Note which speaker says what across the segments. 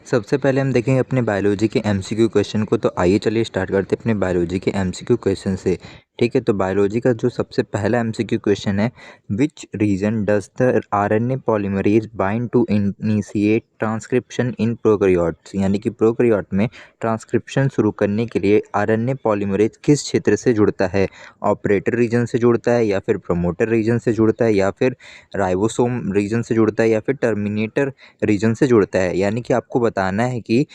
Speaker 1: सबसे पहले हम देखेंगे अपने बायोलॉजी के एमसीक्यू क्वेश्चन को। तो आइए चलिए स्टार्ट करते हैं अपने बायोलॉजी के एमसीक्यू क्वेश्चन से। ठीक है, तो बायोलॉजी का जो सबसे पहला एमसीक्यू क्वेश्चन है, which region does the RNA polymerase bind to initiate transcription in prokaryotes. यानी कि प्रोकैरियोट में ट्रांसक्रिप्शन शुरू करने के लिए आरएनए पॉलीमरेज किस क्षेत्र से जुड़ता है? ऑपरेटर रीजन से जुड़ता है, या फिर प्रमोटर रीजन से जुड़ता है, या फिर राइबोसोम रीजन से जुड़ता है, या फिर टर्मिनेटर रीजन से जुड़ता है। यानी कि आपको बताना है कि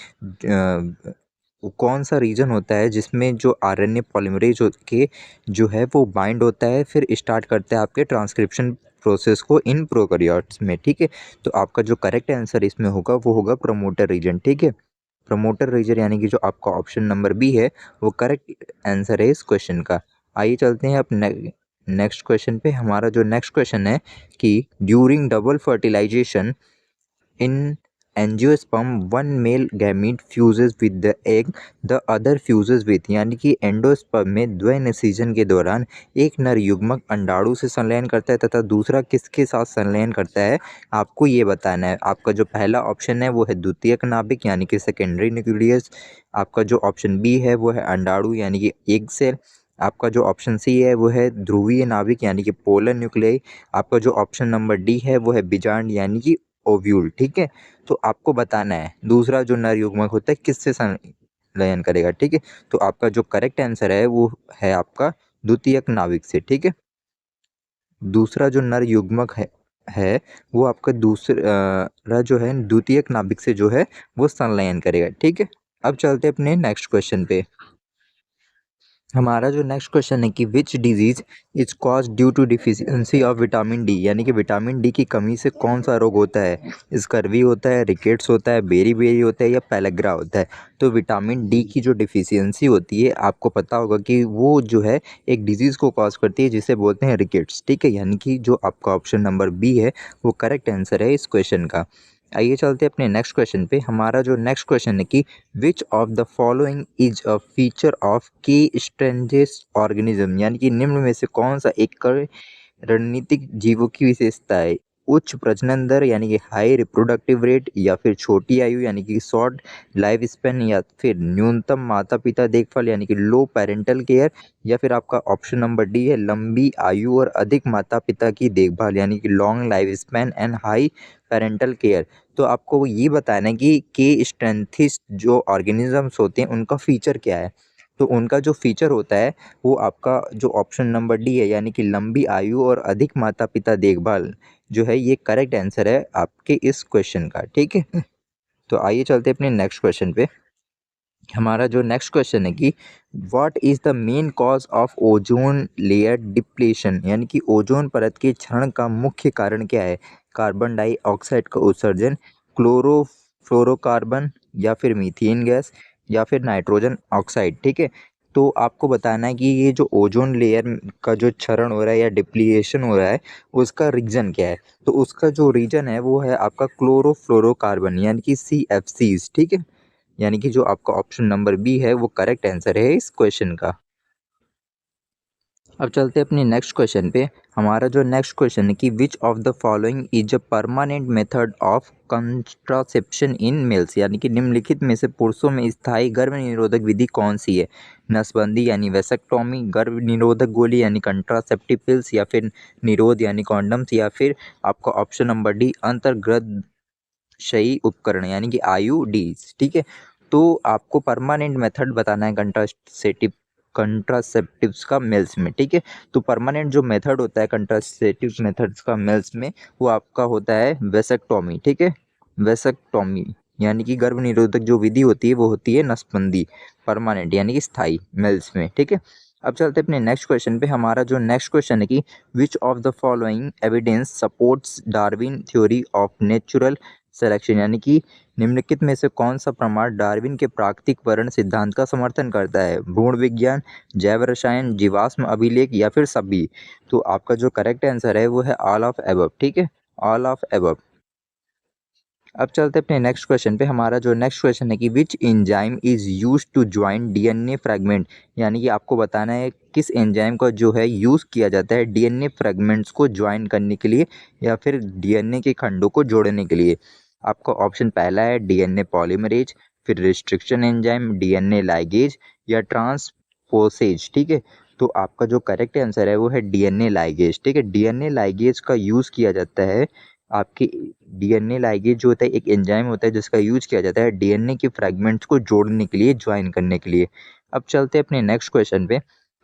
Speaker 1: कौन सा रीजन होता है जिसमें जो आरएनए पॉलीमरेज के जो है वो बाइंड होता है, फिर स्टार्ट करता है आपके ट्रांसक्रिप्शन प्रोसेस को इन प्रोकैरियोट्स में। ठीक है, तो आपका जो करेक्ट आंसर इसमें होगा वो होगा प्रमोटर रीजन। ठीक है, प्रमोटर रीजन यानी कि जो आपका ऑप्शन नंबर बी है वो करेक्ट आंसर है इस क्वेश्चन का। आइए चलते हैं अब नेक्स्ट क्वेश्चन पे। हमारा जो नेक्स्ट क्वेश्चन है कि during double fertilization in angiosperm one male gamete fuses with the egg, the other fuses with। यानी कि एंडोस्पर्म में द्वैनिषेचन के दौरान एक नर युग्मक अंडाणु से संलयन करता है तथा दूसरा किसके साथ संलयन करता है, आपको ये बताना है। आपका जो पहला ऑप्शन है वो है द्वितीयक नाभिक यानी कि सेकेंडरी न्यूक्लियस। आपका जो ऑप्शन बी है वो है अंडाणु यानी कि एग सेल। आपका जो ऑप्शन सी है वो है ध्रुवीय नाभिक यानी कि पोलर न्यूक्लियाई। आपका जो ऑप्शन नंबर डी है वो है बीजांड यानी कि ओव्यूल। ठीक है, तो आपको बताना है दूसरा जो नर युग्मक होता है किससे संलयन करेगा। ठीक है, तो आपका जो करेक्ट आंसर है वो है आपका द्वितीयक नाभिक से। ठीक है, दूसरा जो नर युग्मक है वो आपका दूसरा जो है द्वितीयक नाभिक से जो है वो संलयन करेगा। ठीक है, अब चलते अपने नेक्स्ट क्वेश्चन पे। हमारा जो नेक्स्ट क्वेश्चन है कि which disease is cause due to deficiency of vitamin D. यानी कि विटामिन डी की कमी से कौन सा रोग होता है? स्कर्वी होता है, रिकेट्स होता है, बेरी बेरी होता है, या पेलेग्रा होता है? तो विटामिन डी की जो डिफिशियंसी होती है आपको पता होगा कि वो जो है एक डिजीज़ को कॉज करती है जिसे बोलते हैं रिकेट्स। ठीक है, यानी कि जो आपका ऑप्शन नंबर बी है वो करेक्ट आंसर है इस क्वेश्चन का। आइए चलते हैं अपने नेक्स्ट क्वेश्चन पे। हमारा जो नेक्स्ट क्वेश्चन है कि which of the following is a feature of की स्ट्रेंजेस ऑर्गेनिज्म। यानी कि निम्न में से कौन सा एक रणनीतिक जीवों की विशेषता है? उच्च प्रजनन दर यानी कि हाई रिप्रोडक्टिव रेट, या फिर छोटी आयु यानी कि शॉर्ट लाइफ स्पैन, या फिर न्यूनतम माता पिता देखभाल यानी कि लो पेरेंटल केयर, या फिर आपका ऑप्शन नंबर डी है लंबी आयु और अधिक माता पिता की देखभाल यानी कि long life span and high parental care. तो आपको ये बताना है कि के स्ट्रेंथिस जो ऑर्गेनिजम्स होते हैं उनका फीचर क्या है। तो उनका जो फीचर होता है वो आपका जो ऑप्शन नंबर डी है यानी कि लंबी आयु और अधिक माता पिता देखभाल जो है ये करेक्ट आंसर है आपके इस क्वेश्चन का। ठीक है, तो आइए चलते अपने नेक्स्ट क्वेश्चन पे। हमारा जो नेक्स्ट क्वेश्चन है कि what is the main cause of ozone layer depletion. यानी कि ओजोन परत के क्षरण का मुख्य कारण क्या है? कार्बन डाइऑक्साइड का उत्सर्जन, क्लोरोफ्लोरोकार्बन, या फिर मीथेन गैस, या फिर नाइट्रोजन ऑक्साइड। ठीक है, तो आपको बताना है कि ये जो ओजोन लेयर का जो क्षरण हो रहा है या डिप्लीशन हो रहा है उसका रीजन क्या है। तो उसका जो रीजन है वो है आपका क्लोरोफ्लोरोकार्बन यानी कि CFCs। ठीक है, यानी कि जो आपका ऑप्शन नंबर बी है वो करेक्ट आंसर है इस क्वेश्चन का। अब चलते हैं अपने नेक्स्ट क्वेश्चन पे। हमारा जो नेक्स्ट क्वेश्चन है कि which of the following is a permanent method of contraception in males. यानी कि निम्नलिखित में से पुरुषों में स्थायी गर्भ निरोधक विधि कौन सी है? नसबंदी यानी वेसेक्टोमी, गर्भ निरोधक गोली यानी कंट्रासेप्टिव पिल्स, या फिर निरोध यानी कॉन्डम्स, या फिर आपका ऑप्शन नंबर डी अंतर्गर्भाशयी उपकरण यानी कि IUDs। ठीक है, तो आपको परमानेंट मेथड बताना है कंट्रासेप्टिव्स का मेल्स में। ठीक है, तो परमानेंट जो मेथड होता है कंट्रासेप्टिव मेथड्स का मेल्स में वो आपका होता है वेसेक्टोमी। ठीक है, वेसेक्टोमी यानी कि गर्भ निरोधक जो विधि होती है वो होती है नसबंदी, परमानेंट यानी कि स्थायी मेल्स में। ठीक है, अब चलते हैं अपने नेक्स्ट क्वेश्चन पे। हमारा जो नेक्स्ट क्वेश्चन है कि which of the following evidence supports Darwin theory of natural selection. यानी कि निम्नलिखित में से कौन सा प्रमाण डार्विन के प्राकृतिक वर्ण सिद्धांत का समर्थन करता है? भ्रूण विज्ञान, जैव रसायन, जीवाश्म अभिलेख, या फिर सभी? तो आपका जो करेक्ट आंसर है वो है ऑल ऑफ एबव। ठीक है, ऑल ऑफ एबव। अब चलते अपने नेक्स्ट क्वेश्चन पे। हमारा जो नेक्स्ट क्वेश्चन है कि which enzyme is use to join DNA fragment. यानी कि आपको बताना है किस एंजाइम का जो है यूज़ किया जाता है DNA फ्रेगमेंट्स को ज्वाइन करने के लिए या फिर DNA के खंडों को जोड़ने के लिए। आपका ऑप्शन पहला है डीएनए पॉलीमरेज, फिर रिस्ट्रिक्शन एंजाइम, डीएनए लाइगेज या ट्रांसपोसेज। ठीक है, तो आपका जो करेक्ट आंसर है वो है डीएनए लाइगेज। ठीक है, डीएनए लाइगेज का यूज़ किया जाता है आपके डीएनए लाइगेज जो होता है एक एंजाइम होता है जिसका यूज़ किया जाता है डीएनए के फ्रैगमेंट्स को जोड़ने के लिए, ज्वाइन करने के लिए। अब चलते हैं अपने नेक्स्ट क्वेश्चन पे।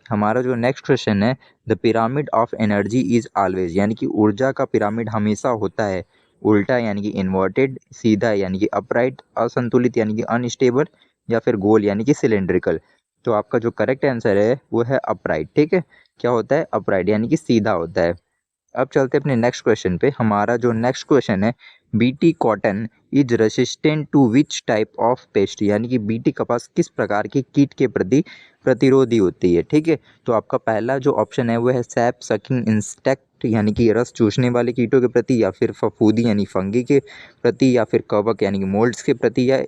Speaker 1: हमारा जो नेक्स्ट क्वेश्चन है, the pyramid of energy is always, यानी कि ऊर्जा का पिरामिड हमेशा होता है उल्टा यानी कि इन्वर्टेड, सीधा यानी कि अपराइट, असंतुलित यानी कि अनस्टेबल, या फिर गोल यानी कि सिलेंड्रिकल। तो आपका जो करेक्ट आंसर है वो है अपराइट। ठीक है, क्या होता है? अपराइट यानी कि सीधा होता है। अब चलते हैं अपने नेक्स्ट क्वेश्चन पे। हमारा जो नेक्स्ट क्वेश्चन है, BT cotton is resistant to which type of pest, यानी कि बीटी कपास किस प्रकार की कीट के प्रति प्रतिरोधी होती है। ठीक है, तो आपका पहला जो ऑप्शन है वो है सैप सकिंग इंसेक्ट यानी कि रस चूसने वाले कीटों के प्रति, या फिर फफूंदी यानी फंगी के प्रति, या फिर कवक यानी कि मोल्ड्स के प्रति, या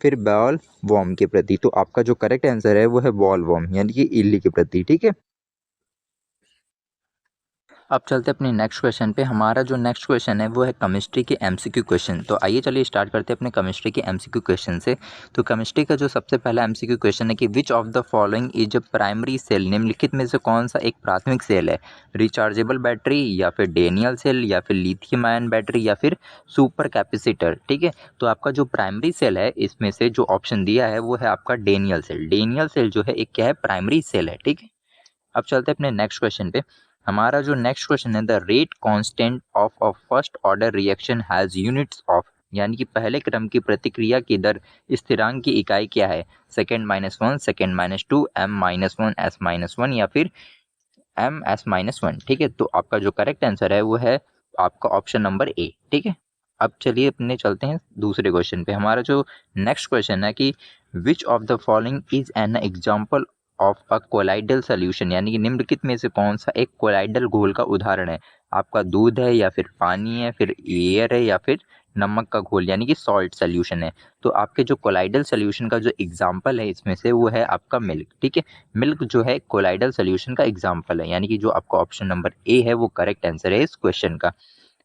Speaker 1: फिर बॉल वॉर्म के प्रति। तो आपका जो करेक्ट आंसर है वो है बॉल वॉर्म यानी कि इल्ली के प्रति। ठीक है, अब चलते हैं अपने नेक्स्ट क्वेश्चन पे। हमारा जो नेक्स्ट क्वेश्चन है वो है केमिस्ट्री के एमसीक्यू क्वेश्चन। तो आइए चलिए स्टार्ट करते हैं अपने केमिस्ट्री के एमसीक्यू क्वेश्चन से। तो केमिस्ट्री का जो सबसे पहला एमसीक्यू क्वेश्चन है कि which of the following is a primary cell, निम्नलिखित में से कौन सा एक प्राथमिक सेल है? रिचार्जेबल बैटरी, या फिर डेनियल सेल, या फिर लिथियम आयन बैटरी, या फिर सुपर कैपेसिटर। ठीक है, तो आपका जो प्राइमरी सेल है इसमें से जो ऑप्शन दिया है वो है आपका डेनियल सेल। डेनियल सेल जो है एक क्या है? प्राइमरी सेल है। ठीक है, अब चलते हैं अपने नेक्स्ट क्वेश्चन पे। हमारा जो नेक्स्ट क्वेश्चन है, the rate constant of a first order reaction has units of, यानी कि पहले क्रम की प्रतिक्रिया की दर स्थिरांक की इकाई क्या है? सेकेंड -1, सेकेंड -2, m-1, s-1, या फिर ms-1। ठीक है, तो आपका जो करेक्ट आंसर है वो है आपका ऑप्शन नंबर ए। ठीक है, अब चलिए अपने चलते हैं दूसरे क्वेश्चन पे। हमारा जो नेक्स्ट क्वेश्चन है कि which of the following is an example of a colloidal solution, यानी कि निम्नलिखित में से कौन सा एक कोलाइडल घोल का उदाहरण है? आपका दूध है, या फिर पानी है, फिर एयर है, या फिर नमक का घोल यानी कि सॉल्ट सोल्यूशन है। तो आपके जो कोलाइडल सोल्यूशन का जो एग्जाम्पल है इसमें से वो है आपका मिल्क। ठीक है, मिल्क जो है कोलाइडल सोल्यूशन का एग्जाम्पल है, यानी कि जो आपका ऑप्शन नंबर ए है वो करेक्ट आंसर है इस क्वेश्चन का।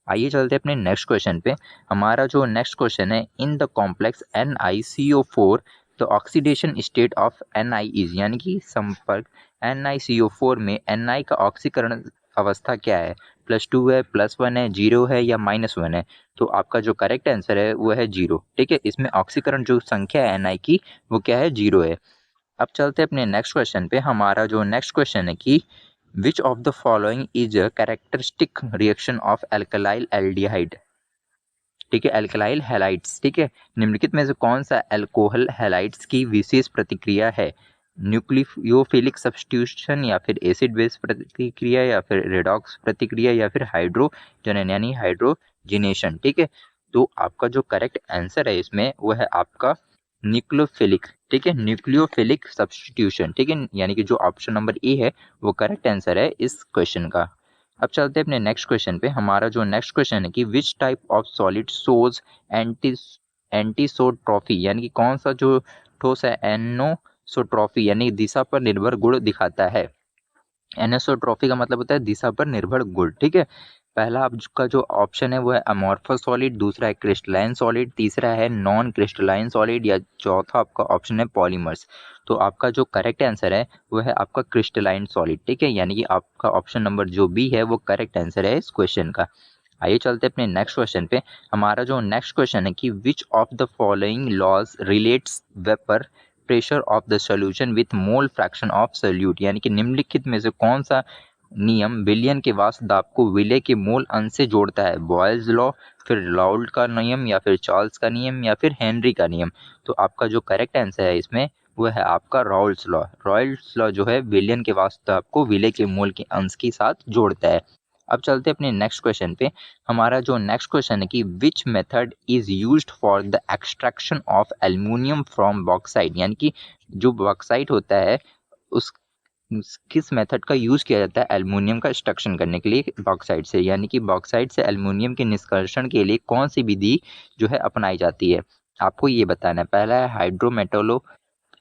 Speaker 1: आइए चलते हैं अपने नेक्स्ट क्वेश्चन पे। हमारा जो नेक्स्ट क्वेश्चन है, in the complex NiCO4 the oxidation state of Ni is, यानी कि संपर्क NiCO4 में Ni का ऑक्सीकरण अवस्था क्या है? +2 है, +1 है, 0 है, या -1 है? तो आपका जो करेक्ट आंसर है वो है 0। ठीक है, इसमें ऑक्सीकरण जो संख्या है Ni की वो क्या है? 0 है। अब चलते हैं अपने नेक्स्ट क्वेश्चन पे। हमारा जो नेक्स्ट क्वेश्चन है कि which of the following is a characteristic reaction of alkyl aldehyde. ठीक है, एल्कलाइल हैलाइड्स। ठीक है, निम्नलिखित में से कौन सा एल्कोहल हैलाइड्स की विशेष प्रतिक्रिया है? न्यूक्लियोफिलिक सब्स्टिट्यूशन, या फिर एसिड बेस प्रतिक्रिया, या फिर रेडॉक्स प्रतिक्रिया, या फिर हाइड्रोजन यानी हाइड्रोजिनेशन। ठीक है, तो आपका जो करेक्ट आंसर है इसमें वो है आपका न्यूक्लियोफिलिक। ठीक है, न्यूक्लियोफिलिक सब्स्टिट्यूशन। ठीक है, यानी कि जो ऑप्शन नंबर ए है वो करेक्ट आंसर है इस क्वेश्चन का। अब चलते हैं अपने नेक्स्ट क्वेश्चन पे। हमारा जो नेक्स्ट क्वेश्चन है कि which type of solid shows anti anisotropy, यानी कि कौन सा जो ठोस है एनोसोट्रॉफी यानी दिशा पर निर्भर गुण दिखाता है? एनिसोट्रॉफी का मतलब होता है दिशा पर निर्भर गुण। ठीक है, पहला आपका जो ऑप्शन है वो है अमॉर्फस सॉलिड, दूसरा है क्रिस्टलाइन सॉलिड, तीसरा है नॉन क्रिस्टलाइन सॉलिड, या चौथा आपका ऑप्शन है पॉलीमर्स। तो आपका जो करेक्ट आंसर है वो है आपका क्रिस्टलाइन सॉलिड। ठीक है, यानी कि आपका ऑप्शन नंबर जो बी है वो करेक्ट आंसर है इस क्वेश्चन का। आइए चलते हैं अपने नेक्स्ट क्वेश्चन पे। हमारा जो नेक्स्ट क्वेश्चन है कि which of the following laws relates vapour pressure of the solution with mole fraction of solute, यानी कि निम्नलिखित में से कौन सा नियम विलियन के वाष्प दाब को विलय के मोल अंश से जोड़ता है? बॉयल्स लॉ, फिर राउल्ट का नियम, या फिर चार्ल्स का नियम, या फिर हेनरी का नियम? तो आपका जो करेक्ट आंसर है इसमें वो है आपका राउल्ट्स लॉ। राउल्ट्स लॉ जो है विलियन के वाष्प दाब को विलय के मोल के अंश के साथ जोड़ता है। अब चलते हैं अपने नेक्स्ट क्वेश्चन पे। हमारा जो नेक्स्ट क्वेश्चन है कि which method is used for the extraction of aluminium from bauxite, यानी कि जो बॉक्साइट होता है उस किस मेथड का यूज़ किया जाता है एल्युमिनियम का एक्सट्रैक्शन करने के लिए बॉक्साइट से, यानी कि बॉक्साइट से एल्युमिनियम के निष्कर्षण के लिए कौन सी विधि जो है अपनाई जाती है? आपको ये बताना है। पहला है हाइड्रोमेटोलो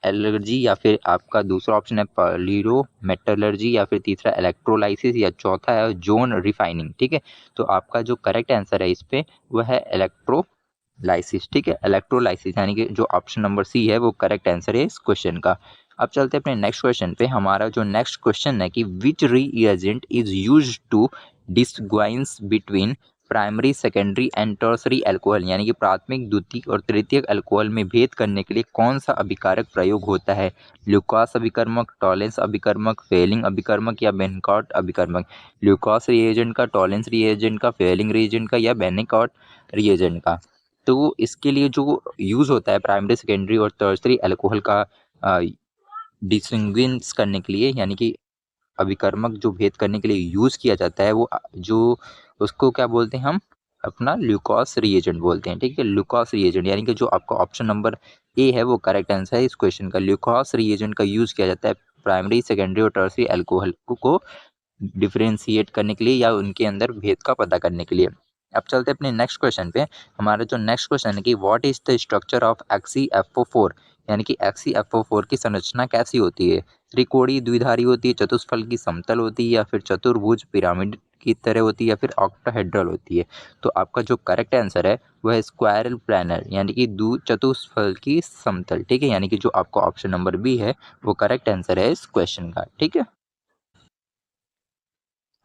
Speaker 1: एलर्जी, या फिर आपका दूसरा ऑप्शन है पॉलीरोमेटलर्जी, या फिर तीसरा इलेक्ट्रोलाइसिस, या चौथा है जोन रिफाइनिंग। ठीक है, तो आपका जो करेक्ट आंसर है इस पे वो है इलेक्ट्रो इलेक्ट्रोलाइसिस, ठीक है, इलेक्ट्रोलाइसिस, यानी कि जो ऑप्शन नंबर सी है वो करेक्ट आंसर है इस क्वेश्चन का। अब चलते हैं अपने नेक्स्ट क्वेश्चन पे। हमारा जो नेक्स्ट क्वेश्चन है कि which reagent is used to distinguish between primary, secondary and tertiary alcohol, यानी कि प्राथमिक, द्वितीयक और तृतीयक अल्कोहल में भेद करने के लिए कौन सा अभिकारक प्रयोग होता है? ल्यूकास अभिकर्मक, टॉलेंस अभिकर्मक, फेलिंग अभिकर्मक या बेनकॉट अभिकर्मक? ल्यूकास रिएजेंट का, टॉलेंस रिएजेंट का, फेलिंग रिएजेंट का या बेनकॉट रिएजेंट का? तो इसके लिए जो यूज़ होता है प्राइमरी, सेकेंडरी और टर्शरी अल्कोहल का डिस्टिंग्विश करने के लिए, यानी कि अभिकर्मक जो भेद करने के लिए यूज़ किया जाता है, वो जो उसको क्या बोलते हैं हम? अपना ल्यूकास रिएजेंट बोलते हैं, ठीक है। ल्यूकास रिएजेंट, यानी कि जो आपका ऑप्शन नंबर ए है वो करेक्ट आंसर है इस क्वेश्चन का। ल्यूकास रिएजेंट का यूज़ किया जाता है प्राइमरी, सेकेंडरी और टर्शरी अल्कोहल को डिफरेंशिएट करने के लिए या उनके अंदर भेद का पता करने के लिए। अब चलते हैं अपने नेक्स्ट क्वेश्चन पे। हमारा जो नेक्स्ट क्वेश्चन है कि what is the structure of XeFO4, यानी कि XeFO4 की संरचना कैसी होती है? त्रिकोणीय, द्विधारी होती है, चतुष्फल की समतल होती है या फिर चतुर्भुज पिरामिड की तरह होती है या फिर ऑक्टाहेड्रल होती है? तो आपका जो करेक्ट आंसर है वह है स्क्वायरल प्लानर, यानी कि चतुष्फल की समतल, ठीक है, यानी कि जो आपका ऑप्शन नंबर बी है वो करेक्ट आंसर है इस क्वेश्चन का, ठीक है।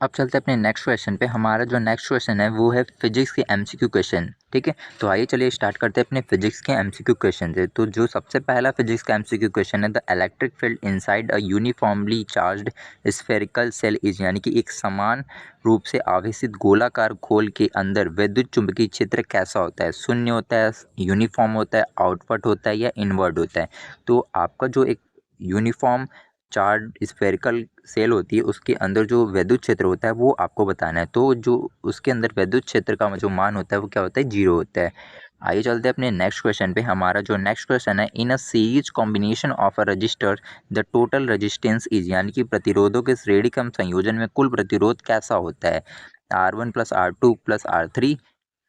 Speaker 1: अब चलते हैं अपने नेक्स्ट क्वेश्चन पे। हमारा जो नेक्स्ट क्वेश्चन है वो है फिजिक्स के एमसीक्यू क्वेश्चन, ठीक है। तो आइए चलिए स्टार्ट करते हैं अपने फिजिक्स के एमसीक्यू क्वेश्चन से। तो जो सबसे पहला फिजिक्स का एमसीक्यू क्वेश्चन है, the electric field inside a uniformly charged spherical shell is, यानी कि एक समान रूप से आवेशित गोलाकार घोल के अंदर विद्युत चुंबकीय क्षेत्र कैसा होता है? शून्य होता है, यूनिफॉर्म होता है, आउटवर्ट होता है या इनवर्ट होता है? तो आपका जो एक यूनिफॉर्म चार्ज स्फेरिकल सेल होती है उसके अंदर जो विद्युत क्षेत्र होता है वो आपको बताना है। तो जो उसके अंदर विद्युत क्षेत्र का जो मान होता है वो क्या होता है? 0 होता है। आइए चलते हैं अपने नेक्स्ट क्वेश्चन पे। हमारा जो नेक्स्ट क्वेश्चन है, in a series combination of a resistor the total resistance is, यानी कि प्रतिरोधों के श्रेणी क्रम संयोजन में कुल प्रतिरोध कैसा होता है? R1 plus R2 plus R3,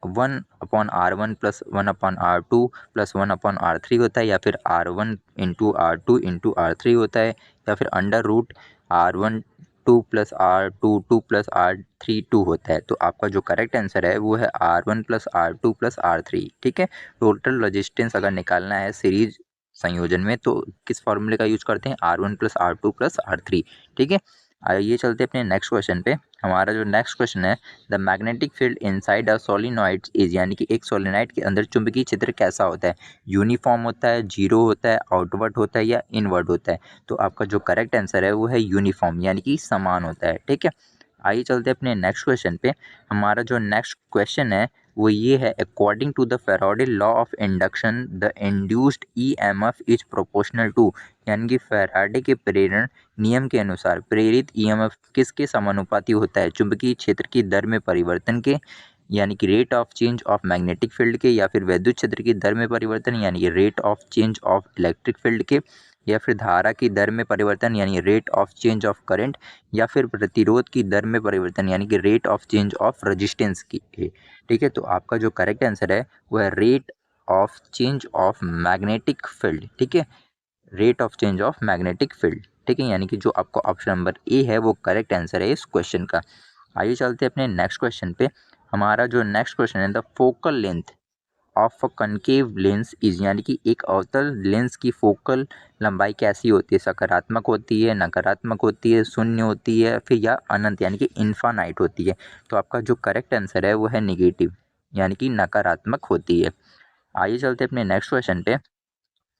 Speaker 1: 1/R1 plus 1/R2 plus 1/R3 होता है या फिर R1 into R2 into R3 होता है या फिर under root R1 2 plus R2 2 plus R3 2 होता है? तो आपका जो करेक्ट आंसर है वो है R1 plus R2 plus R3, ठीक है। टोटल रजिस्टेंस अगर निकालना है सीरीज संयोजन में तो किस फॉर्मूले का यूज करते हैं? R1 plus R2 plus R3, ठीक है। आइए चलते हैं अपने नेक्स्ट क्वेश्चन पे। हमारा जो नेक्स्ट क्वेश्चन है, the magnetic field inside a solenoid is, यानी कि एक सोलिनॉइड के अंदर चुंबकीय क्षेत्र कैसा होता है? यूनिफॉर्म होता है, जीरो होता है, आउटवर्ट होता है या इनवर्ट होता है? तो आपका जो करेक्ट आंसर है वो है यूनिफॉर्म, यानी कि समान होता है, ठीक है। आइए चलते हैं अपने नेक्स्ट क्वेश्चन पे। हमारा जो नेक्स्ट क्वेश्चन है वो ये है, according to the Faraday law of induction the induced EMF is proportional to, यानी कि फैराडे के प्रेरण नियम के अनुसार प्रेरित ईएमएफ किसके समानुपाती होता है? चुंबकीय क्षेत्र की दर में परिवर्तन के, यानी कि rate of change of magnetic field के, या फिर विद्युत क्षेत्र की दर में परिवर्तन यानी कि rate of change of electric field के, या फिर धारा की दर में परिवर्तन यानी rate of change of current, या फिर प्रतिरोध की दर में परिवर्तन यानी कि rate of change of resistance की, ठीक है। तो आपका जो करेक्ट आंसर है वो है rate of change of magnetic field, ठीक है, rate of change of magnetic field, ठीक है, यानी कि जो आपका ऑप्शन नंबर ए है वो करेक्ट आंसर है इस क्वेश्चन का। आइए चलते हैं अपने नेक्स्ट क्वेश्चन पे। हमारा जो नेक्स्ट क्वेश्चन है, the focal length of a concave lens is, यानी कि एक अवतल लेंस की फोकल लंबाई कैसी होती है? सकारात्मक होती है, नकारात्मक होती है, शून्य होती है, फिर या अनंत यानी कि इन्फानाइट होती है? तो आपका जो करेक्ट आंसर है वो है निगेटिव, यानी कि नकारात्मक होती है। आइए चलते हैं अपने नेक्स्ट क्वेश्चन पे।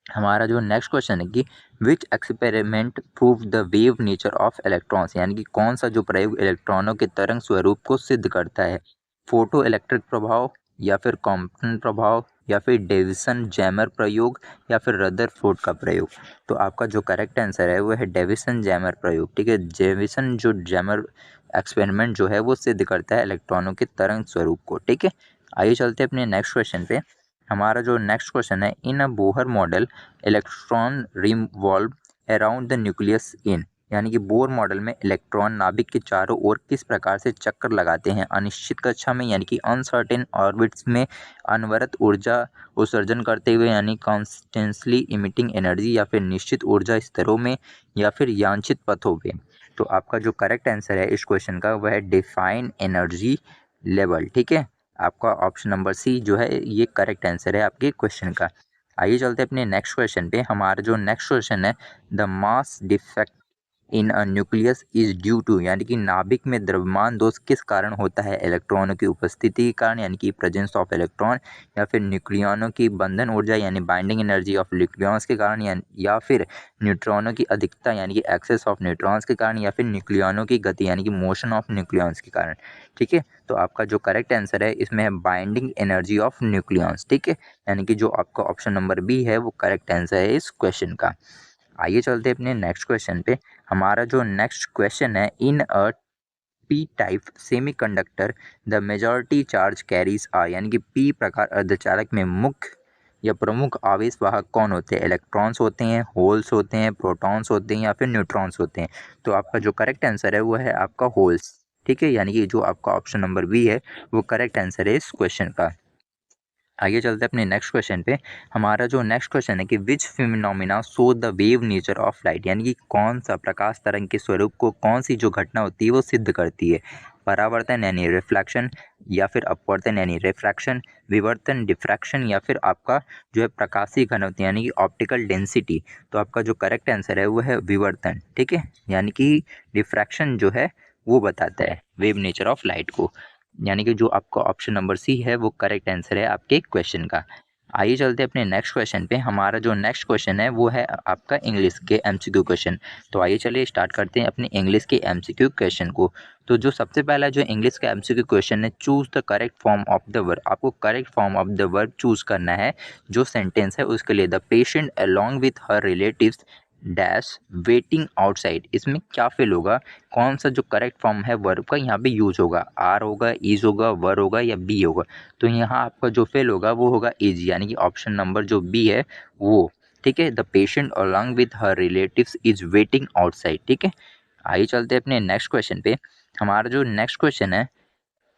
Speaker 1: हमारा जो नेक्स्ट क्वेश्चन है कि which experiment prove the wave nature of electrons, यानी कि कौन सा जो प्रयोग इलेक्ट्रॉनों के तरंग स्वरूप को सिद्ध करता है? फोटो इलेक्ट्रिक प्रभाव या फिर कॉम्पटन प्रभाव या फिर डेविसन जैमर प्रयोग या फिर रदरफोर्ड का प्रयोग? तो आपका जो करेक्ट आंसर है वो है डेविसन जैमर प्रयोग, ठीक है। डेविसन जो जैमर एक्सपेरिमेंट जो है वो सिद्ध करता है इलेक्ट्रॉनों के तरंग स्वरूप को, ठीक है। आइए चलते हैं अपने नेक्स्ट क्वेश्चन पे। हमारा जो नेक्स्ट क्वेश्चन है, in a Bohr model electron revolve around the nucleus in, यानी कि बोर मॉडल में इलेक्ट्रॉन नाभिक के चारों ओर किस प्रकार से चक्कर लगाते हैं? अनिश्चित कक्षा में यानी कि अनसर्टेन ऑर्बिट्स में, अनवरत ऊर्जा उत्सर्जन करते हुए यानी कॉन्स्टेंटली इमिटिंग एनर्जी, या फिर निश्चित ऊर्जा स्तरों में, या फिर यादृच्छिक पथों पे? तो आपका जो करेक्ट आंसर है इस क्वेश्चन का वह है डिफाइन एनर्जी लेवल, ठीक है। आपका ऑप्शन नंबर सी जो है ये करेक्ट आंसर है आपके क्वेश्चन का। आइए चलते हैं अपने नेक्स्ट क्वेश्चन पे। हमारा जो नेक्स्ट क्वेश्चन है, the mass defect in a nucleus is due to, यानी कि नाभिक में द्रव्यमान दोष किस कारण होता है? इलेक्ट्रॉनों की उपस्थिति के कारण, यानी कि प्रेजेंस ऑफ इलेक्ट्रॉन, या फिर न्यूक्लियनों की बंधन ऊर्जा यानी बाइंडिंग एनर्जी ऑफ न्यूक्लियॉन्स के कारण, या फिर न्यूट्रॉनों की अधिकता यानी कि एक्सेस ऑफ न्यूट्रॉन्स के कारण, या फिर न्यूक्लियनों की गति यानी कि मोशन ऑफ न्यूक्लियॉन्स के कारण। ठीक है, तो आपका जो करेक्ट आंसर है इसमें है बाइंडिंग एनर्जी ऑफ न्यूक्लियॉन्स। ठीक है, यानी कि जो आपका ऑप्शन नंबर बी है वो करेक्ट आंसर है इस क्वेश्चन का। आइए चलते हैं अपने नेक्स्ट क्वेश्चन पे। हमारा जो नेक्स्ट क्वेश्चन है, in a P type semiconductor the majority charge carries are, यानी कि पी प्रकार अर्धचालक में मुख्य या प्रमुख आवेश वाहक कौन होते हैं? इलेक्ट्रॉन्स होते हैं, होल्स होते हैं, प्रोटॉन्स होते हैं, या फिर न्यूट्रॉन्स होते हैं? तो आपका जो करेक्ट आंसर है वो है आपका होल्स। ठीक है, यानी कि जो आपका ऑप्शन नंबर बी है वो करेक्ट आंसर है इस क्वेश्चन का। आइए चलते हैं अपने नेक्स्ट क्वेश्चन पे। हमारा जो नेक्स्ट क्वेश्चन है कि which phenomena show the wave nature of light, यानी कि कौन सा प्रकाश तरंग के स्वरूप को कौन सी जो घटना होती है वो सिद्ध करती है? परावर्तन यानी रिफ्लेक्शन, या फिर अपवर्तन यानी रिफ्रैक्शन, विवर्तन डिफ्रैक्शन, या फिर आपका जो है प्रकाशीय घनत्व यानी कि ऑप्टिकल डेंसिटी? तो आपका जो करेक्ट आंसर है वो है विवर्तन। ठीक है, यानी कि डिफ्रैक्शन जो है वो बताता है वेव नेचर ऑफ लाइट को, यानी कि जो आपका ऑप्शन नंबर सी है वो करेक्ट आंसर है आपके क्वेश्चन का। आइए चलते हैं अपने नेक्स्ट क्वेश्चन पे। हमारा जो नेक्स्ट क्वेश्चन है वो है आपका इंग्लिश के एमसीक्यू क्वेश्चन। तो आइए चलिए स्टार्ट करते हैं अपने इंग्लिश के एमसीक्यू क्वेश्चन को। तो जो सबसे पहला जो इंग्लिश का एमसीक्यू क्वेश्चन है, choose the correct form of the verb. आपको correct form of the verb choose करना है जो सेंटेंस है उसके लिए। The patient along with her relatives dash waiting outside, इसमें क्या फिल होगा? कौन सा जो करेक्ट फॉर्म है वर्ब का यहाँ पे यूज होगा? आर होगा, इज होगा, वर होगा, या बी होगा? तो यहाँ आपका जो फिल होगा वो होगा इज, यानी कि ऑप्शन नंबर जो बी है वो। ठीक है, the patient along with her relatives is waiting outside. ठीक है, आइए चलते हैं अपने नेक्स्ट क्वेश्चन पे। हमारा जो नेक्स्ट क्वेश्चन है,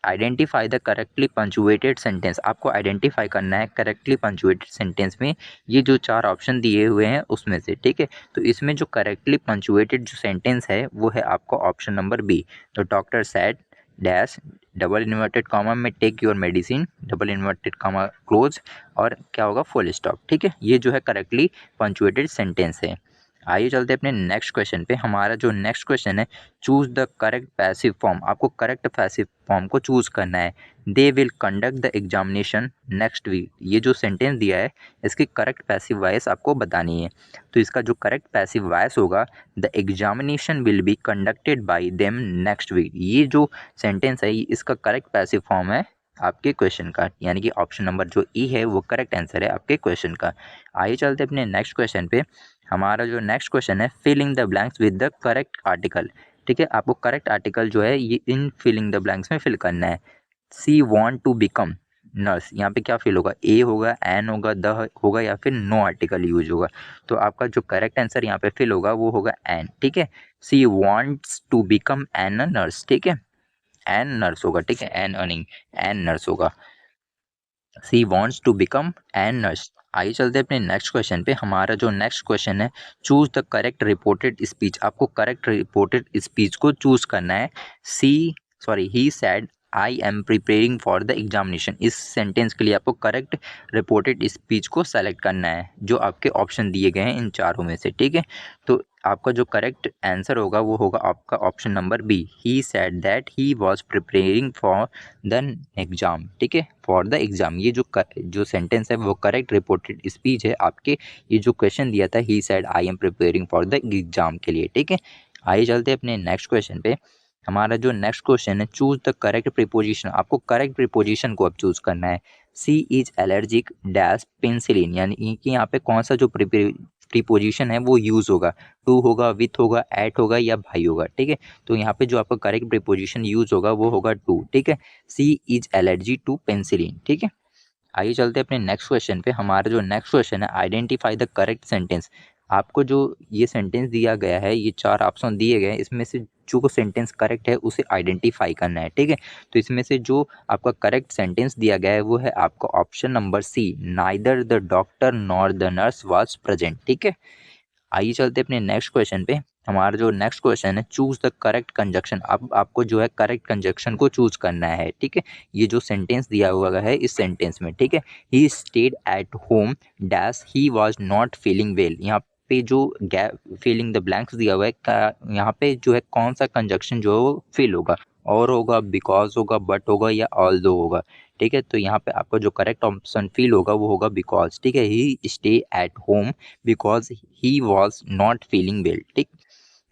Speaker 1: identify the correctly punctuated sentence. आपको आइडेंटिफाई करना है करेक्टली पंचुएटेड सेंटेंस में ये जो चार ऑप्शन दिए हुए हैं उसमें से। ठीक है, तो इसमें जो करेक्टली पंचुएटेड जो सेंटेंस है वो है आपका option number B. The doctor said dash double inverted comma में take your medicine double inverted comma close, और क्या होगा? Full stop. ठीक है, ये जो है करेक्टली पंचुएटेड सेंटेंस है। आइए चलते हैं अपने नेक्स्ट क्वेश्चन पे। हमारा जो नेक्स्ट क्वेश्चन है, choose the correct passive form. आपको करेक्ट पैसिव फॉर्म को चूज करना है। They will conduct the examination next week, ये जो सेंटेंस दिया है इसकी करेक्ट पैसिव वॉइस आपको बतानी है। तो इसका जो करेक्ट पैसिव वॉइस होगा, the examination will be conducted by them next week. ये जो सेंटेंस है इसका करेक्ट पैसिव फॉर्म है आपके क्वेश्चन का, यानी कि ऑप्शन नंबर जो ई है वो करेक्ट आंसर है आपके क्वेश्चन का। आइए चलते अपने नेक्स्ट क्वेश्चन पे। हमारा जो नेक्स्ट क्वेश्चन है, filling the blanks with the correct article. ठीक है, आपको करेक्ट आर्टिकल जो है ये इन फिलिंग द ब्लैंक्स में फिल करना है। She want to become nurse, यहाँ पे क्या फिल होगा? ए होगा, एन होगा, द होगा, या फिर नो आर्टिकल यूज होगा? तो आपका जो करेक्ट आंसर यहाँ पे फिल होगा वो होगा एन। ठीक है, she wants to become an nurse. ठीक है, एन नर्स होगा। ठीक है, एन अर्निंग, एन नर्स होगा। She wants to become an nurse. आइए चलते हैं अपने नेक्स्ट क्वेश्चन पे। हमारा जो नेक्स्ट क्वेश्चन है, choose the correct reported speech. आपको करेक्ट रिपोर्टेड स्पीच को चूज करना है। He said I am preparing for the examination, इस सेंटेंस के लिए आपको करेक्ट रिपोर्टेड स्पीच को सेलेक्ट करना है जो आपके ऑप्शन दिए गए हैं इन चारों में से। ठीक है, तो आपका जो करेक्ट आंसर होगा वो होगा आपका option number B. He said that he was preparing for the exam. ठीक है, फॉर द एग्जाम, ये जो सेंटेंस है वो करेक्ट रिपोर्टेड स्पीच है आपके। ये जो क्वेश्चन दिया था, he said I am preparing for the exam के लिए। ठीक है, आइए चलते हैं अपने नेक्स्ट क्वेश्चन पे। हमारा जो नेक्स्ट क्वेश्चन है, चूज द करेक्ट प्रीपोजिशन। आपको करेक्ट प्रीपोजिशन को अब चूज करना है। सी इज एलर्जिक डैश पेंसिलिन, यानी कि यहाँ पे कौन सा जो प्रीपोजिशन है वो यूज होगा? टू होगा, विथ होगा, एट होगा, या भाई होगा? ठीक है, तो यहाँ पे जो आपका करेक्ट प्रीपोजिशन यूज होगा वो होगा टू। ठीक है, सी इज एलर्जी टू पेंसिलिन। ठीक है, आइए चलते हैं अपने नेक्स्ट क्वेश्चन पे। हमारा जो नेक्स्ट क्वेश्चन है, आइडेंटिफाई द करेक्ट सेंटेंस। आपको जो ये सेंटेंस दिया गया है, ये चार ऑप्शन दिए गए हैं, इसमें से जो सेंटेंस करेक्ट है उसे आइडेंटिफाई करना है। ठीक है, तो इसमें से जो आपका करेक्ट सेंटेंस दिया गया है वो है आपका option number C, neither the doctor nor the nurse was present. ठीक है, आइए चलते हैं अपने नेक्स्ट क्वेश्चन पे। हमारा जो नेक्स्ट क्वेश्चन है, चूज द करेक्ट कंजक्शन। अब आपको जो है करेक्ट कंजक्शन को चूज करना है, ठीक है। ये जो सेंटेंस दिया हुआ है इस सेंटेंस में, ठीक है, he stayed at home dash he was not feeling well. यहाँ पे जो गैप फीलिंग द ब्लैंक्स दिया हुआ है, यहाँ पे जो है कौन सा कंजक्शन जो है वो फिल होगा, और होगा, बिकॉज होगा, बट होगा, या ऑल्दो होगा, ठीक है। तो यहाँ पे आपका जो करेक्ट ऑप्शन फील होगा वो होगा बिकॉज, ठीक है। He stay at home because he was not feeling well, ठीक।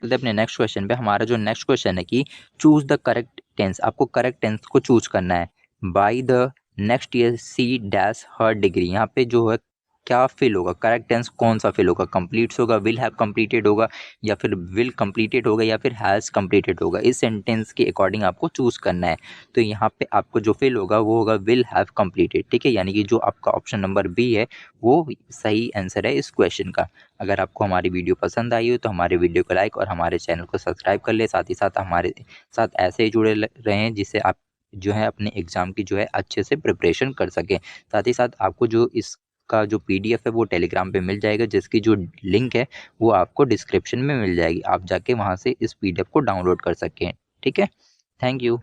Speaker 1: चलते अपने नेक्स्ट क्वेश्चन पे। हमारा जो नेक्स्ट क्वेश्चन है कि चूज द करेक्ट टेंस। आपको करेक्ट टेंस को चूज करना है। By the next year C dash her degree. यहाँ पे जो है क्या फिल होगा, करेक्ट टेंस कौन सा फिल होगा, कंप्लीट्स होगा, विल हैव कंप्लीटेड होगा, या फिर विल कंप्लीटेड होगा, या फिर हैज़ कंप्लीटेड होगा। इस सेंटेंस के अकॉर्डिंग आपको चूज करना है। तो यहाँ पे आपको जो फिल होगा वो होगा विल हैव कंप्लीटेड, ठीक है। यानी कि जो आपका ऑप्शन नंबर बी है वो सही आंसर है इस क्वेश्चन का। अगर आपको हमारी वीडियो पसंद आई हो तो हमारे वीडियो को लाइक और हमारे चैनल को सब्सक्राइब कर ले। साथ ही साथ हमारे साथ ऐसे ही जुड़े रहें जिससे आप जो है अपने एग्ज़ाम की जो है अच्छे से प्रिपरेशन कर सकें। साथ ही साथ आपको जो इसका जो पीडीएफ है वो टेलीग्राम पे मिल जाएगा, जिसकी जो लिंक है वो आपको डिस्क्रिप्शन में मिल जाएगी। आप जाके वहाँ से इस पीडीएफ को डाउनलोड कर सकें, ठीक है। Thank you.